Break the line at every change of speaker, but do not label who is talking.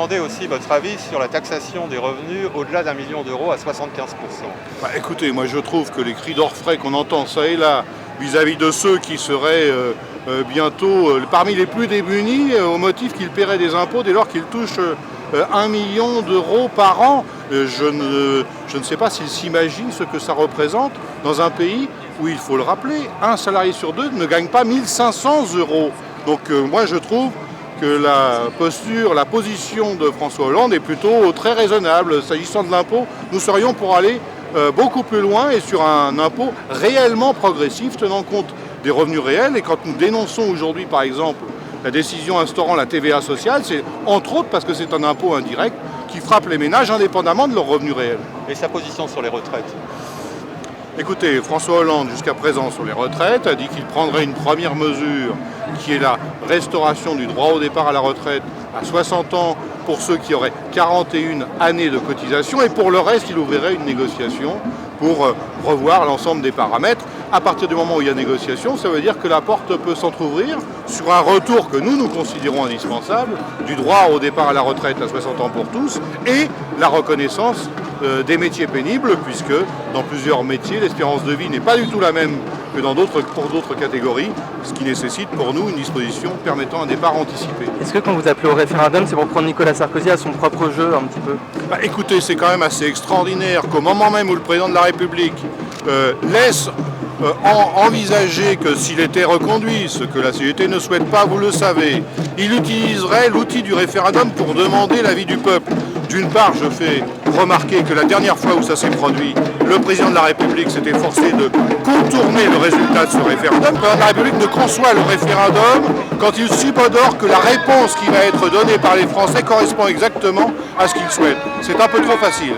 demander aussi votre avis sur la taxation des revenus au-delà d'1 million d'euros à 75%.
Écoutez, moi je trouve que les cris d'orfraie qu'on entend ça et là vis-à-vis de ceux qui seraient bientôt parmi les plus démunis au motif qu'ils paieraient des impôts dès lors qu'ils touchent 1 million d'euros par an, je ne sais pas s'ils s'imaginent ce que ça représente dans un pays où, il faut le rappeler, un salarié sur deux ne gagne pas 1 500 euros. Donc moi je trouve que la position de François Hollande est plutôt très raisonnable. S'agissant de l'impôt, nous serions pour aller beaucoup plus loin et sur un impôt réellement progressif, tenant compte des revenus réels. Et quand nous dénonçons aujourd'hui, par exemple, la décision instaurant la TVA sociale, c'est entre autres parce que c'est un impôt indirect qui frappe les ménages indépendamment de leurs revenus réels.
Et sa position sur les retraites?
Écoutez, François Hollande, jusqu'à présent sur les retraites, a dit qu'il prendrait une première mesure qui est la restauration du droit au départ à la retraite à 60 ans pour ceux qui auraient 41 années de cotisation, et pour le reste, il ouvrirait une négociation pour revoir l'ensemble des paramètres. À partir du moment où il y a négociation, ça veut dire que la porte peut s'entrouvrir sur un retour que nous considérons indispensable du droit au départ à la retraite à 60 ans pour tous et la reconnaissance des métiers pénibles, puisque dans plusieurs métiers, l'espérance de vie n'est pas du tout la même que pour d'autres catégories, ce qui nécessite pour nous une disposition permettant un départ anticipé.
Est-ce que quand vous appelez au référendum, c'est pour prendre Nicolas Sarkozy à son propre jeu un petit peu?
Écoutez, c'est quand même assez extraordinaire qu'au moment même où le président de la République laisse envisager que s'il était reconduit, ce que la CGT ne souhaite pas, vous le savez, il utiliserait l'outil du référendum pour demander l'avis du peuple. D'une part, je fais remarquer que la dernière fois où ça s'est produit, le président de la République s'est efforcé de contourner le résultat de ce référendum. Le président de la République ne conçoit le référendum quand il subodore que la réponse qui va être donnée par les Français correspond exactement à ce qu'ils souhaitent. C'est un peu trop facile.